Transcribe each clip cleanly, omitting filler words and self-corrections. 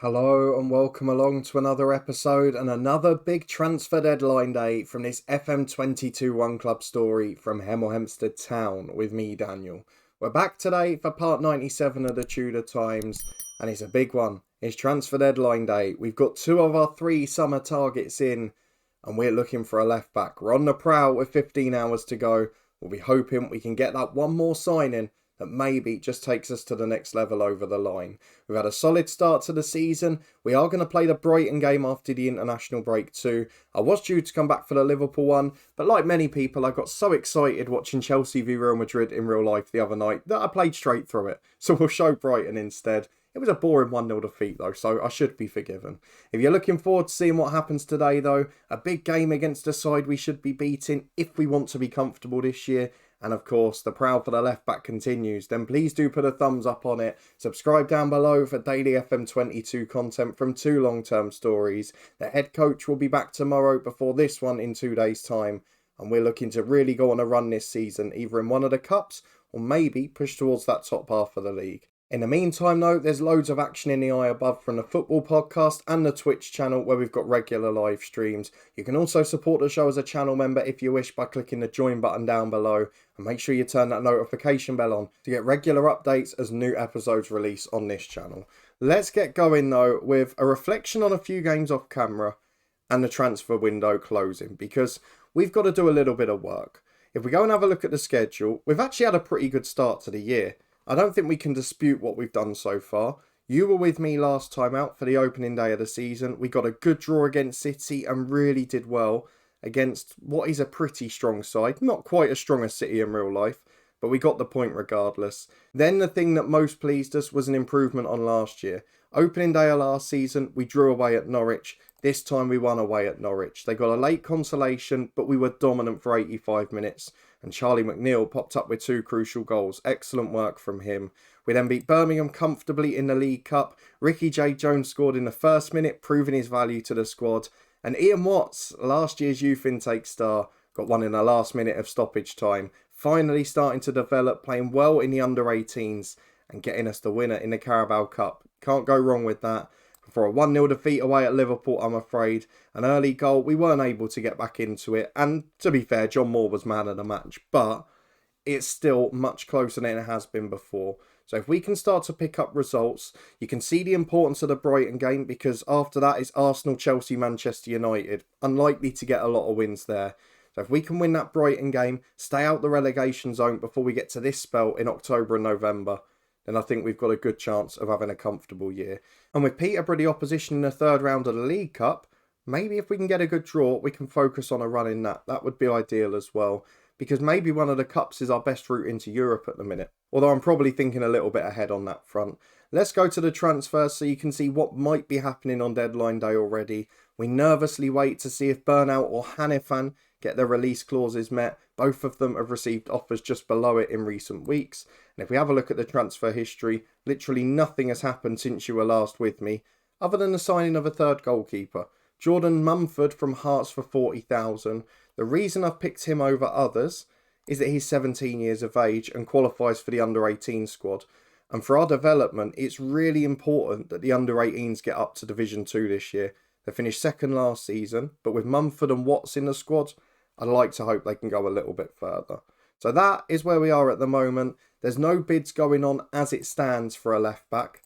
Hello and welcome along to another episode and another big transfer deadline day from this FM22 One Club story from Hemel Hempstead Town with me, Daniel. We're back today for part 97 of the Tudor Times and it's a big one. It's transfer deadline day. We've got 2 of our 3 summer targets in and we're looking for a left back. We're on the prowl with 15 hours to go. We'll be hoping we can get that one more signing that maybe just takes us to the next level over the line. We've had a solid start to the season. We are going to play the Brighton game after the international break too. I was due to come back for the Liverpool one, but like many people, I got so excited watching Chelsea v Real Madrid in real life the other night that I played straight through it. So we'll show Brighton instead. It was a boring 1-0 defeat though, so I should be forgiven. If you're looking forward to seeing what happens today though, a big game against a side we should be beating if we want to be comfortable this year. And of course, the prowl for the left back continues. Then please do put a thumbs up on it. Subscribe down below for daily FM22 content from 2 long-term stories. The head coach will be back tomorrow before this one in 2 days' time. And we're looking to really go on a run this season, either in one of the cups or maybe push towards that top half of the league. In the meantime though, there's loads of action in the eye above from the football podcast and the Twitch channel where we've got regular live streams. You can also support the show as a channel member if you wish by clicking the join button down below. And make sure you turn that notification bell on to get regular updates as new episodes release on this channel. Let's get going though with a reflection on a few games off camera and the transfer window closing, because we've got to do a little bit of work. If we go and have a look at the schedule, we've actually had a pretty good start to the year. I don't think we can dispute what we've done so far. You were with me last time out for the opening day of the season. We got a good draw against City and really did well against what is a pretty strong side. Not quite as strong as City in real life, but we got the point regardless. Then the thing that most pleased us was an improvement on last year. Opening day of last season, we drew away at Norwich. This time we won away at Norwich. They got a late consolation, but we were dominant for 85 minutes. And Charlie McNeil popped up with 2 crucial goals. Excellent work from him. We then beat Birmingham comfortably in the League Cup. Ricky J. Jones scored in the first minute, proving his value to the squad. And Ian Watts, last year's youth intake star, got one in the last minute of stoppage time. Finally starting to develop, playing well in the under-18s and getting us the winner in the Carabao Cup. Can't go wrong with that. For a 1-0 defeat away at Liverpool, I'm afraid. An early goal, we weren't able to get back into it. And to be fair, John Moore was man of the match. But it's still much closer than it has been before. So if we can start to pick up results, you can see the importance of the Brighton game, because after that is Arsenal, Chelsea, Manchester United. Unlikely to get a lot of wins there. So if we can win that Brighton game, stay out the relegation zone before we get to this spell in October and November, then I think we've got a good chance of having a comfortable year. And with Peterborough the opposition in the 3rd round of the League Cup, maybe if we can get a good draw, we can focus on a run in that. That would be ideal as well, because maybe one of the cups is our best route into Europe at the minute. Although I'm probably thinking a little bit ahead on that front. Let's go to the transfers so you can see what might be happening on deadline day already. We nervously wait to see if Burnout or Hanifan get their release clauses met. Both of them have received offers just below it in recent weeks. And if we have a look at the transfer history, literally nothing has happened since you were last with me, other than the signing of a 3rd goalkeeper. Jordan Mumford from Hearts for 40,000. The reason I've picked him over others is that he's 17 years of age and qualifies for the under-18 squad. And for our development, it's really important that the under-18s get up to Division 2 this year. They finished 2nd last season, but with Mumford and Watts in the squad, I'd like to hope they can go a little bit further. So that is where we are at the moment. There's no bids going on as it stands for a left back.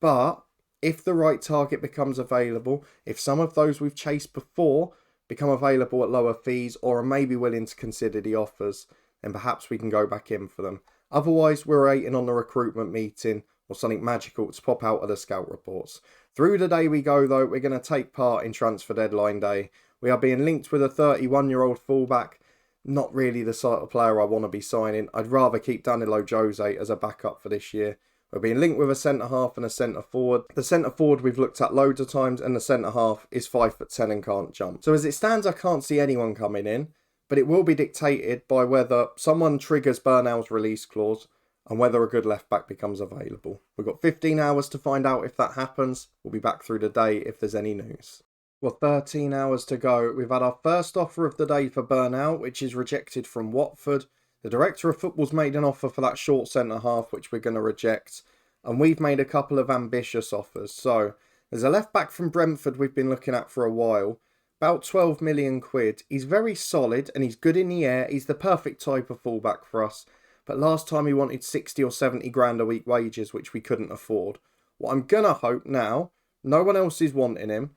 But if the right target becomes available, if some of those we've chased before become available at lower fees or are maybe willing to consider the offers, then perhaps we can go back in for them. Otherwise, we're waiting on the recruitment meeting or something magical to pop out of the scout reports. Through the day we go though, we're going to take part in transfer deadline day. We are being linked with a 31-year-old fullback. Not really the sort of player I want to be signing. I'd rather keep Danilo Jose as a backup for this year. We're being linked with a centre-half and a centre-forward. The centre-forward we've looked at loads of times, and the centre-half is 5'10" and can't jump. So as it stands, I can't see anyone coming in, but it will be dictated by whether someone triggers Burnell's release clause and whether a good left-back becomes available. We've got 15 hours to find out if that happens. We'll be back through the day if there's any news. Well, 13 hours to go. We've had our first offer of the day for Burnell, which is rejected from Watford. The director of football's made an offer for that short centre-half, which we're going to reject. And we've made a couple of ambitious offers. So, There's a left back from Brentford we've been looking at for a while, about 12 million quid. He's very solid and he's good in the air. He's the perfect type of fullback for us. But last time he wanted 60 or 70 grand a week wages, which we couldn't afford. What I'm going to hope now, no one else is wanting him,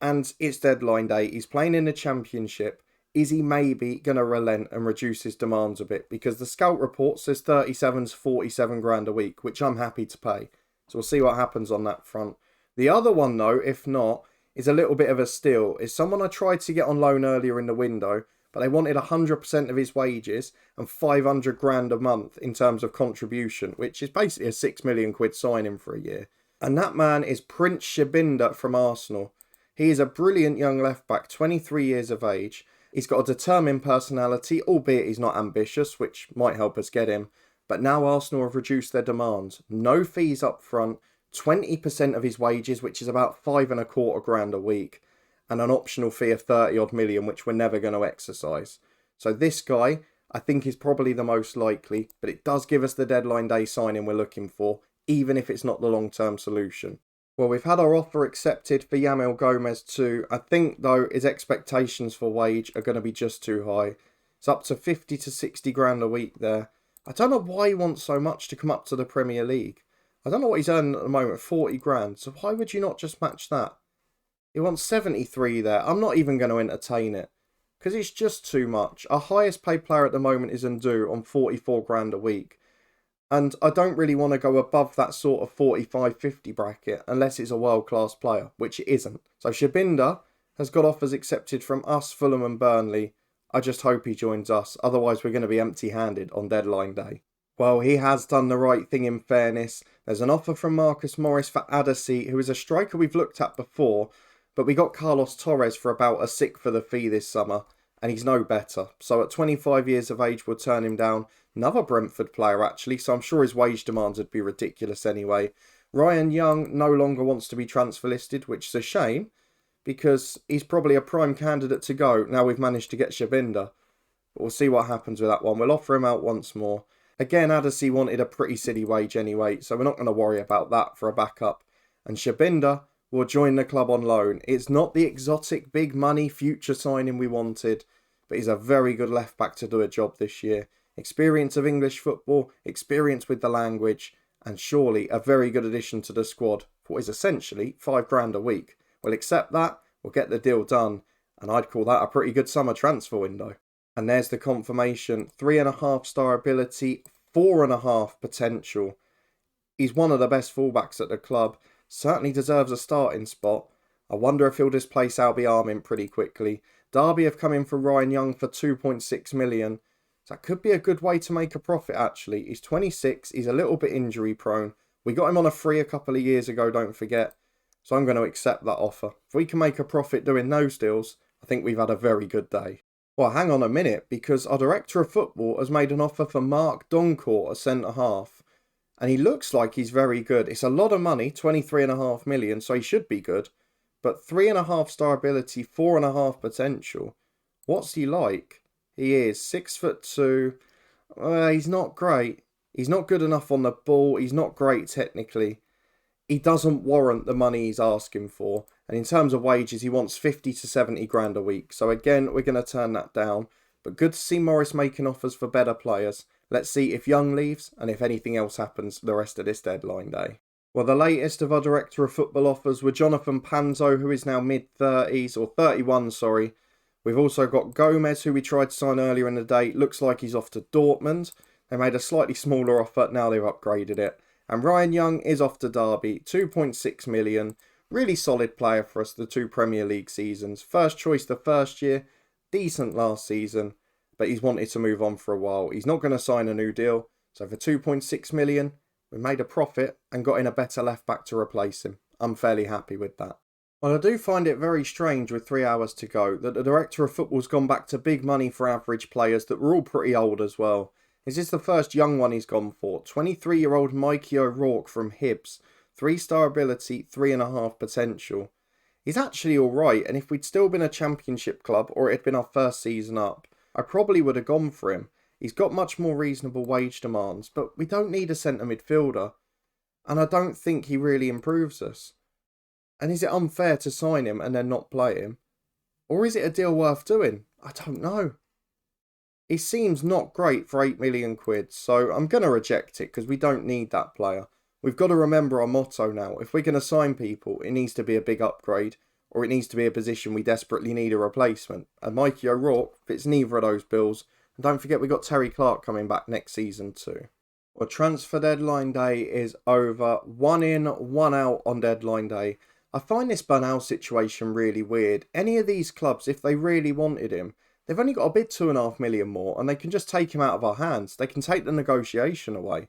and it's deadline day. He's playing in the Championship. Is he maybe going to relent and reduce his demands a bit? Because the scout report says 37 to 47 grand a week, which I'm happy to pay. So we'll see what happens on that front. The other one, though, if not, is a little bit of a steal. Is someone I tried to get on loan earlier in the window, but they wanted 100% of his wages and 500 grand a month in terms of contribution, which is basically a 6 million quid signing for a year. And that man is Prince Shabinda from Arsenal. He is a brilliant young left-back, 23 years of age. He's got a determined personality, albeit he's not ambitious, which might help us get him. But now Arsenal have reduced their demands. No fees up front, 20% of his wages, which is about 5.25 grand a week, and an optional fee of 30 odd million, which we're never going to exercise. So this guy, I think, is probably the most likely, but it does give us the deadline day signing we're looking for, even if it's not the long-term solution. Well, we've had our offer accepted for Hemel Gomez too. I think, though, his expectations for wage are going to be just too high. It's up to 50 to 60 grand a week there. I don't know why he wants so much to come up to the Premier League. I don't know what he's earning at the moment, 40 grand. So why would you not just match that? He wants 73 there. I'm not even going to entertain it, because it's just too much. Our highest paid player at the moment is Ndu on 44 grand a week. And I don't really want to go above that sort of 45-50 bracket unless it's a world-class player, which it isn't. So Shabinda has got offers accepted from us, Fulham and Burnley. I just hope he joins us, otherwise we're going to be empty-handed on deadline day. Well, he has done the right thing in fairness. There's an offer from Marcus Morris for Adesi, who is a striker we've looked at before, but we got Carlos Torres for about a sick for the fee this summer, and he's no better. So at 25 years of age, we'll turn him down. Another Brentford player, actually, so I'm sure his wage demands would be ridiculous anyway. Ryan Young no longer wants to be transfer listed, which is a shame, because he's probably a prime candidate to go now we've managed to get Shabinda. But we'll see what happens with that one. We'll offer him out once more. Again, Adesi wanted a pretty silly wage anyway, so we're not going to worry about that for a backup. And Shabinda will join the club on loan. It's not the exotic big money future signing we wanted, but he's a very good left back to do a job this year. Experience of English football, experience with the language, and surely a very good addition to the squad for what is essentially 5 grand a week. We'll accept that, we'll get the deal done, and I'd call that a pretty good summer transfer window. And there's the confirmation, 3.5 star ability, 4.5 potential. He's one of the best fullbacks at the club, certainly deserves a starting spot. I wonder if he'll displace Albi Armin pretty quickly. Derby have come in for Ryan Young for 2.6 million. So that could be a good way to make a profit, actually. He's 26, he's a little bit injury prone. We got him on a free a couple of years ago, don't forget. So I'm going to accept that offer. If we can make a profit doing those deals, I think we've had a very good day. Well, hang on a minute, because our director of football has made an offer for Mark Doncourt, a centre-half. And he looks like he's very good. It's a lot of money, 23.5 million, so he should be good. But 3.5 star ability, 4.5 potential. What's he like? He is 6'2". He's not great. He's not good enough on the ball. He's not great technically. He doesn't warrant the money he's asking for. And in terms of wages, he wants 50 to 70 grand a week. So again, we're going to turn that down. But good to see Morris making offers for better players. Let's see if Young leaves and if anything else happens the rest of this deadline day. Well, the latest of our director of football offers were Jonathan Panzo, who is now mid-30s, or 31, sorry. We've also got Gomez, who we tried to sign earlier in the day. Looks like he's off to Dortmund. They made a slightly smaller offer. Now they've upgraded it. And Ryan Young is off to Derby. 2.6 million. Really solid player for us the 2 Premier League seasons. First choice the first year. Decent last season. But he's wanted to move on for a while. He's not going to sign a new deal. So for 2.6 million, we made a profit and got in a better left back to replace him. I'm fairly happy with that. Well, I do find it very strange with 3 hours to go that the director of football's gone back to big money for average players that were all pretty old as well. Is this the first young one he's gone for? 23-year-old Mikey O'Rourke from Hibs. 3-star ability, 3.5 potential. He's actually alright, and if we'd still been a championship club or it had been our first season up, I probably would have gone for him. He's got much more reasonable wage demands, but we don't need a centre midfielder. And I don't think he really improves us. And is it unfair to sign him and then not play him? Or is it a deal worth doing? I don't know. He seems not great for 8 million quid, so I'm going to reject it because we don't need that player. We've got to remember our motto now. If we're going to sign people, it needs to be a big upgrade, or it needs to be a position we desperately need a replacement. And Mikey O'Rourke fits neither of those bills. And don't forget, we got Terry Clark coming back next season too. Well, transfer deadline day is over. 1 in, 1 out on deadline day. I find this Bernal situation really weird. Any of these clubs, if they really wanted him, they've only got to bid 2.5 million more and they can just take him out of our hands. They can take the negotiation away.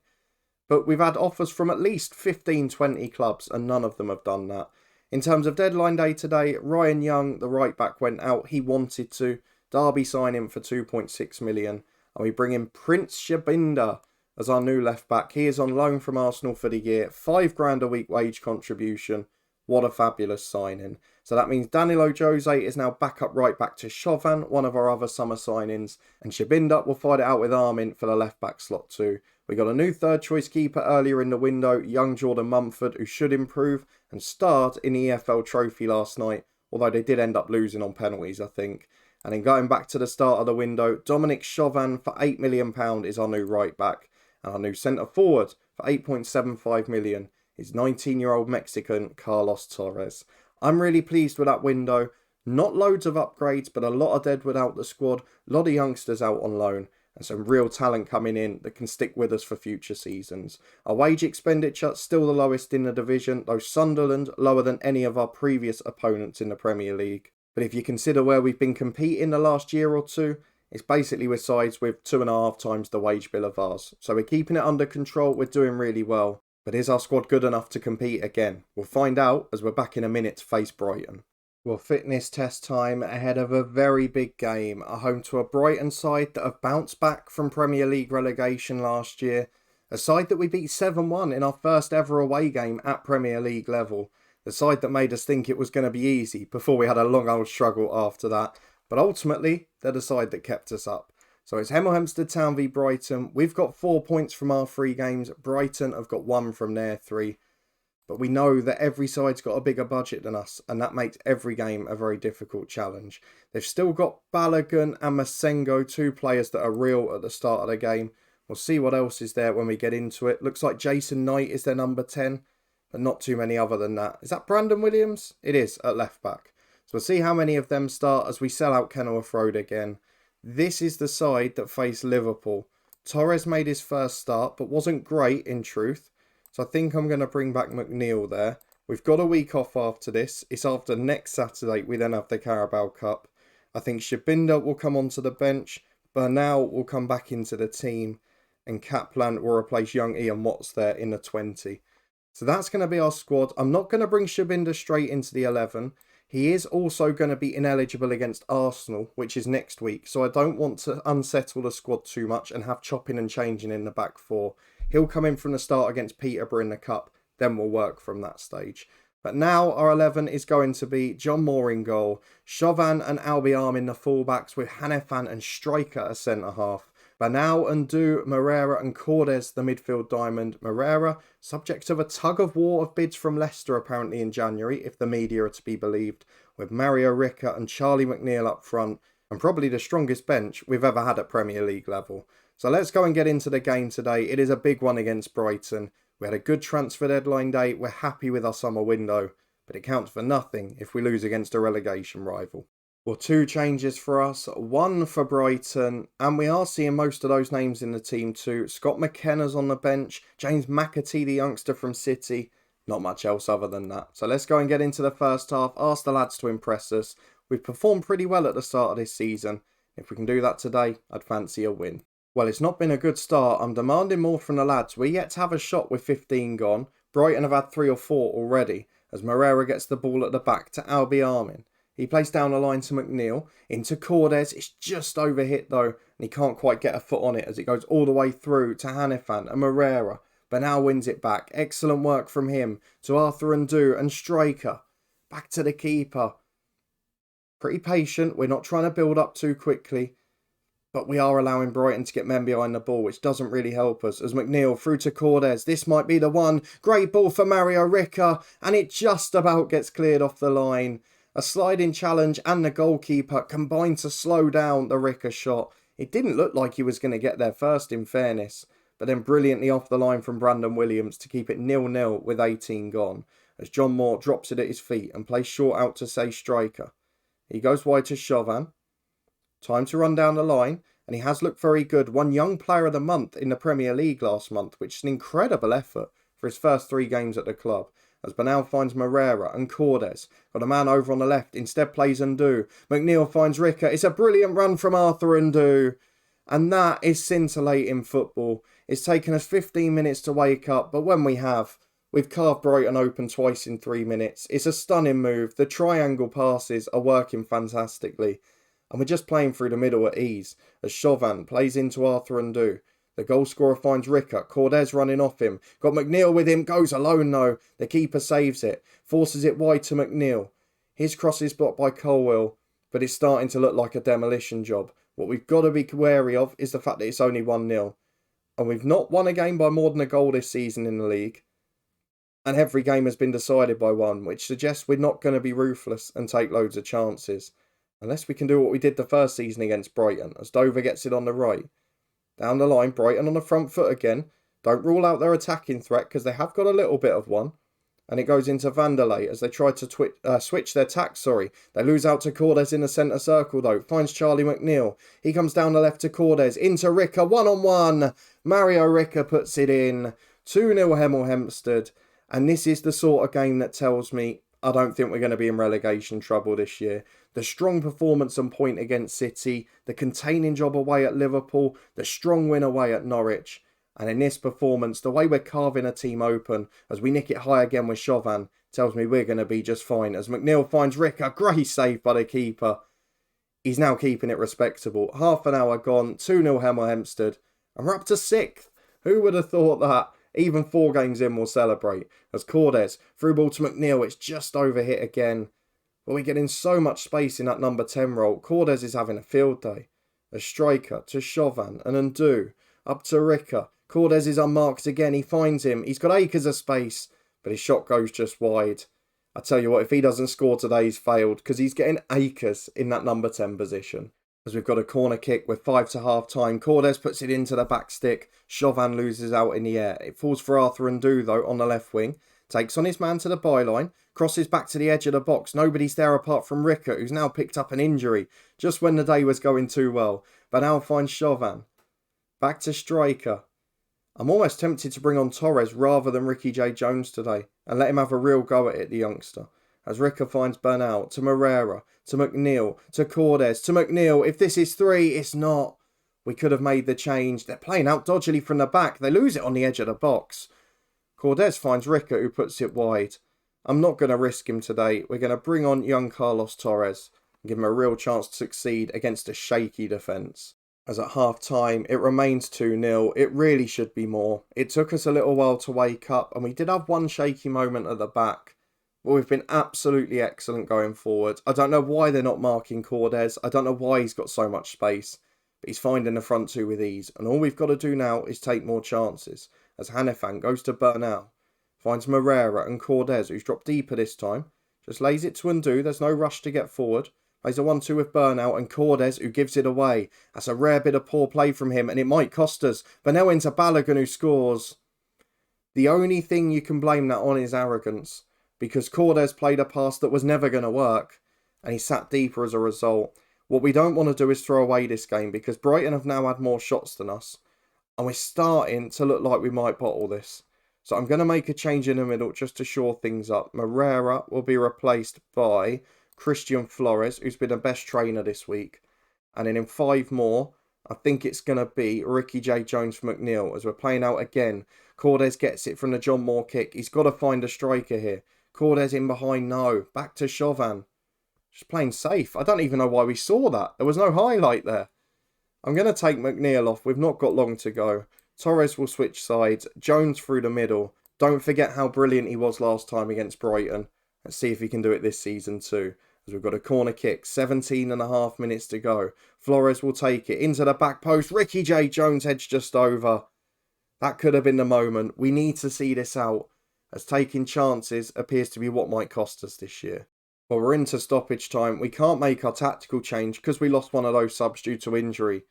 But we've had offers from at least 15, 20 clubs and none of them have done that. In terms of deadline day today, Ryan Young, the right back, went out. He wanted to. Derby sign him for 2.6 million. And we bring in Prince Shabinder as our new left back. He is on loan from Arsenal for the year. £5,000 a week wage contribution. What a fabulous signing. So that means Danilo Jose is now back up right back to Chauvin, one of our other summer signings. And Shabinder will fight it out with Armin for the left back slot too. We got a new third choice keeper earlier in the window, young Jordan Mumford, who should improve and start in the EFL trophy last night. Although they did end up losing on penalties, I think. And then going back to the start of the window, Dominic Chauvin for £8 million is our new right back. And our new centre forward for 8.75 million is 19-year-old Mexican Carlos Torres. I'm really pleased with that window. Not loads of upgrades, but a lot of deadwood out the squad. A lot of youngsters out on loan. And some real talent coming in that can stick with us for future seasons. Our wage expenditure still the lowest in the division, though Sunderland lower than any of our previous opponents in the Premier League. But if you consider where we've been competing the last year or two, it's basically with sides with 2.5 times the wage bill of ours. So we're keeping it under control, we're doing really well. But is our squad good enough to compete again? We'll find out as we're back in a minute to face Brighton. Well, fitness test time ahead of a very big game. A home to a Brighton side that have bounced back from Premier League relegation last year. A side that we beat 7-1 in our first ever away game at Premier League level. The side that made us think it was going to be easy before we had a long old struggle after that. But ultimately, they're the side that kept us up. So it's Hemel Hempstead Town v Brighton. We've got 4 points from our 3 games. Brighton have got 1 from their 3. But we know that every side's got a bigger budget than us, and that makes every game a very difficult challenge. They've still got Balogun and Masengo, 2 players that are real at the start of the game. We'll see what else is there when we get into it. Looks like Jason Knight is their number 10, but not too many other than that. Is that Brandon Williams? It is, at left back. So we'll see how many of them start as we sell out Kenilworth Road again. This is the side that faced Liverpool. Torres made his first start, but wasn't great in truth. So I think I'm going to bring back McNeil there. We've got a week off after this. It's after next Saturday. We then have the Carabao Cup. I think Shabinder will come onto the bench. Bernal will come back into the team. And Kaplan will replace young Ian Watts there in the 20. So that's going to be our squad. I'm not going to bring Shabinder straight into the 11. He is also going to be ineligible against Arsenal, which is next week. So I don't want to unsettle the squad too much and have chopping and changing in the back 4. He'll come in from the start against Peterborough in the Cup. Then we'll work from that stage. But now our 11 is going to be John Moore in goal. Chauvin and Albiam in the fullbacks with Hanefan and Striker as centre-half. Bernal and Du, Moreira and Cordes the midfield diamond. Moreira, subject of a tug-of-war of bids from Leicester apparently in January, if the media are to be believed, with Mario Ricker and Charlie McNeil up front, and probably the strongest bench we've ever had at Premier League level. So let's go and get into the game today. It is a big one against Brighton. We had a good transfer deadline day. We're happy with our summer window, but it counts for nothing if we lose against a relegation rival. Well, 2 changes for us, 1 for Brighton, and we are seeing most of those names in the team too. Scott McKenna's on the bench, James McAtee, the youngster from City, not much else other than that. So let's go and get into the first half, ask the lads to impress us. We've performed pretty well at the start of this season. If we can do that today, I'd fancy a win. Well, it's not been a good start. I'm demanding more from the lads. We're yet to have a shot with 15 gone. Brighton have had 3 or 4 already, as Moreira gets the ball at the back to Albi Armin. He plays down the line to McNeil, into Cordes. It's just overhit though, and he can't quite get a foot on it as it goes all the way through to Hanefan and Moreira. But now wins it back. Excellent work from him to Arthur and Du and Striker. Back to the keeper. Pretty patient. We're not trying to build up too quickly. But we are allowing Brighton to get men behind the ball, which doesn't really help us. As McNeil through to Cordes. This might be the one. Great ball for Mario Ricca. And it just about gets cleared off the line. A sliding challenge and the goalkeeper combined to slow down the Ricca shot. It didn't look like he was going to get there first, in fairness. But then brilliantly off the line from Brandon Williams to keep it 0-0 with 18 gone. As John Moore drops it at his feet and plays short out to say striker. He goes wide to Chauvin. Time to run down the line, and he has looked very good. Won Young Player of the Month in the Premier League last month, which is an incredible effort for his first 3 games at the club. As Bernal finds Moreira and Cordes. Got a man over on the left, instead plays Ndu. McNeil finds Ricca. It's a brilliant run from Arthur Ndu. And that is scintillating football. It's taken us 15 minutes to wake up, but when we have, we've carved Brighton open twice in 3 minutes. It's a stunning move. The triangle passes are working fantastically. And we're just playing through the middle at ease, as Chauvin plays into Arthur Ndu. The goal scorer finds Ricca, Cordes running off him. Got McNeil with him, goes alone though. The keeper saves it, forces it wide to McNeil. His cross is blocked by Colwell, but it's starting to look like a demolition job. What we've got to be wary of is the fact that it's only 1-0. And we've not won a game by more than a goal this season in the league. And every game has been decided by one, which suggests we're not going to be ruthless and take loads of chances. Unless we can do what we did the first season against Brighton, as Dover gets it on the right. Down the line, Brighton on the front foot again. Don't rule out their attacking threat, because they have got a little bit of one. And it goes into Vanderlei as they try to switch their tack, They lose out to Cordes in the centre circle, though. Finds Charlie McNeil. He comes down the left to Cordes. Into Ricca, 1-on-1. Mario Ricca puts it in. 2-0 Hemel Hempstead. And this is the sort of game that tells me I don't think we're going to be in relegation trouble this year. The strong performance on point against City, the containing job away at Liverpool, the strong win away at Norwich. And in this performance, the way we're carving a team open as we nick it high again with Chauvin tells me we're going to be just fine. As McNeil finds Ricca, great save by the keeper. He's now keeping it respectable. Half an hour gone, 2-0 Hemel Hempstead. And we're up to 6th. Who would have thought that? Even 4 games in we'll celebrate. As Cordes, through ball to McNeil, it's just overhit again. But we're getting so much space in that number 10 role. Cordes is having a field day. A striker to Chauvin and Ndu. Up to Ricca. Cordes is unmarked again. He finds him. He's got acres of space. But his shot goes just wide. I tell you what, if he doesn't score today, he's failed. Because he's getting acres in that number 10 position. As we've got a corner kick with 5 to half time. Cordes puts it into the back stick. Chauvin loses out in the air. It falls for Arthur Ndu though on the left wing. Takes on his man to the byline. Crosses back to the edge of the box. Nobody's there apart from Ricca, who's now picked up an injury. Just when the day was going too well. Bernal finds Chauvin. Back to striker. I'm almost tempted to bring on Torres rather than Ricky J. Jones today. And let him have a real go at it, the youngster. As Ricca finds Bernal, to Moreira, to McNeil, to Cordes, to McNeil. If this is 3, it's not. We could have made the change. They're playing out dodgily from the back. They lose it on the edge of the box. Cordes finds Ricca, who puts it wide. I'm not going to risk him today. We're going to bring on young Carlos Torres and give him a real chance to succeed against a shaky defence. As at half-time, it remains 2-0. It really should be more. It took us a little while to wake up, and we did have one shaky moment at the back. But we've been absolutely excellent going forward. I don't know why they're not marking Cordes. I don't know why he's got so much space. But he's finding the front 2 with ease. And all we've got to do now is take more chances. As Hannifan goes to Bernal. Finds Moreira and Cordes, who's dropped deeper this time. Just lays it to Ndu. There's no rush to get forward. Plays a 1-2 with Bernal and Cordes, who gives it away. That's a rare bit of poor play from him, and it might cost us. Bernal into Balogun, who scores. The only thing you can blame that on is arrogance. Because Cordes played a pass that was never going to work. And he sat deeper as a result. What we don't want to do is throw away this game, because Brighton have now had more shots than us. And we're starting to look like we might bottle this. So I'm going to make a change in the middle just to shore things up. Moreira will be replaced by Christian Flores, who's been the best trainer this week. And then in 5 more, I think it's going to be Ricky J. Jones for McNeil as we're playing out again. Cordes gets it from the John Moore kick. He's got to find a striker here. Cordes in behind, no. Back to Chauvin. Just playing safe. I don't even know why we saw that. There was no highlight there. I'm going to take McNeil off. We've not got long to go. Torres will switch sides. Jones through the middle. Don't forget how brilliant he was last time against Brighton. Let's see if he can do it this season too. as we've got a corner kick, 17 and a half minutes to go. Flores will take it into the back post. Ricky J. Jones heads just over. That could have been the moment. We need to see this out, as taking chances appears to be what might cost us this year. Well, we're into stoppage time. We can't make our tactical change because we lost one of those subs due to injury.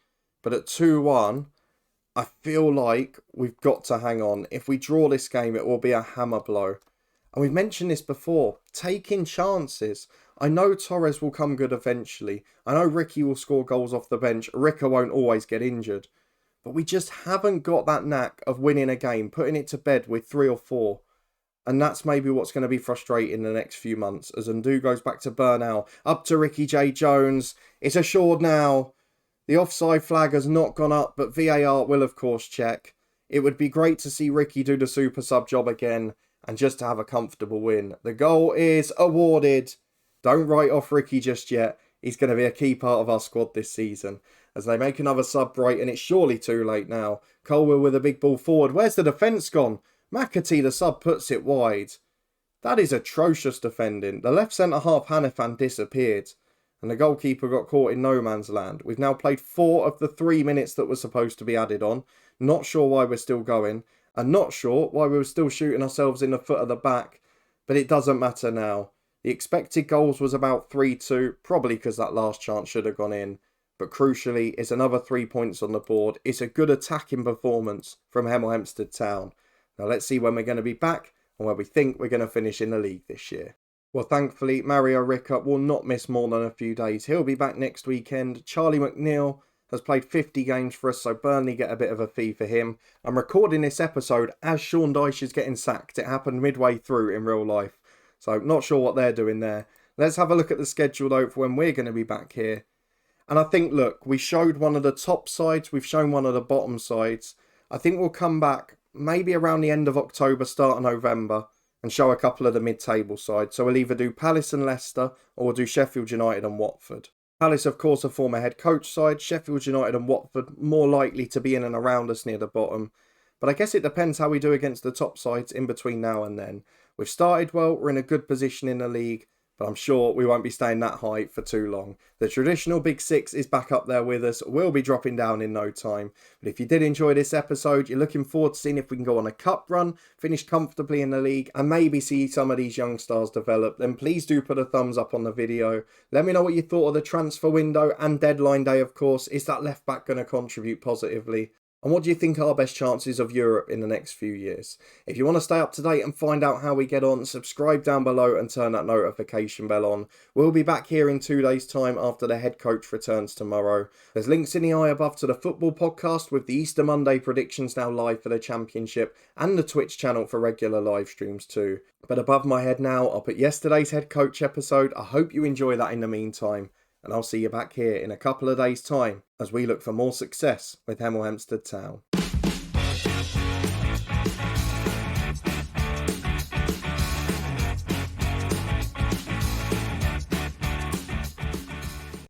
But at 2-1, I feel like we've got to hang on. If we draw this game, it will be a hammer blow. And we've mentioned this before, taking chances. I know Torres will come good eventually. I know Ricky will score goals off the bench. Ricker won't always get injured. But we just haven't got that knack of winning a game, putting it to bed with 3 or 4. And that's maybe what's going to be frustrating the next few months as Ndu goes back to Burnell. Up to Ricky J. Jones. It's assured now. The offside flag has not gone up, but VAR will of course check. It would be great to see Ricky do the super sub job again and just to have a comfortable win. The goal is awarded. Don't write off Ricky just yet. He's going to be a key part of our squad this season. As they make another sub, Brighton, it's surely too late now. Colwell with a big ball forward. Where's the defence gone? McAtee, the sub, puts it wide. That is atrocious defending. The left centre-half, Hanifan, disappeared. And the goalkeeper got caught in no man's land. We've now played 4 of the 3 minutes that were supposed to be added on. Not sure why we're still going. And not sure why we were still shooting ourselves in the foot of the back. But it doesn't matter now. The expected goals was about 3-2. Probably because that last chance should have gone in. But crucially, it's another 3 points on the board. It's a good attacking performance from Hemel Hempstead Town. Now let's see when we're going to be back and where we think we're going to finish in the league this year. Well, thankfully, Mario Ricker will not miss more than a few days. He'll be back next weekend. Charlie McNeil has played 50 games for us, so Burnley get a bit of a fee for him. I'm recording this episode as Sean Dyche is getting sacked. It happened midway through in real life, so not sure what they're doing there. Let's have a look at the schedule, though, for when we're going to be back here. And I think, look, we showed one of the top sides. We've shown one of the bottom sides. I think we'll come back maybe around the end of October, start of November, and show a couple of the mid-table sides. So we'll either do Palace and Leicester, or we'll do Sheffield United and Watford. Palace, of course, a former head coach side. Sheffield United and Watford more likely to be in and around us near the bottom. But I guess it depends how we do against the top sides in between now and then. We've started well, we're in a good position in the league, but I'm sure we won't be staying that high for too long. The traditional Big Six is back up there with us. We'll be dropping down in no time. But if you did enjoy this episode, you're looking forward to seeing if we can go on a cup run, finish comfortably in the league, and maybe see some of these young stars develop, then please do put a thumbs up on the video. Let me know what you thought of the transfer window and deadline day, of course. Is that left back going to contribute positively? And what do you think are our best chances of Europe in the next few years? If you want to stay up to date and find out how we get on, subscribe down below and turn that notification bell on. We'll be back here in 2 days' time after the head coach returns tomorrow. There's links in the eye above to the football podcast with the Easter Monday predictions now live for the Championship and the Twitch channel for regular live streams too. But above my head now, I'll put yesterday's head coach episode. I hope you enjoy that in the meantime. And I'll see you back here in a couple of days' time as we look for more success with Hemel Hempstead Town.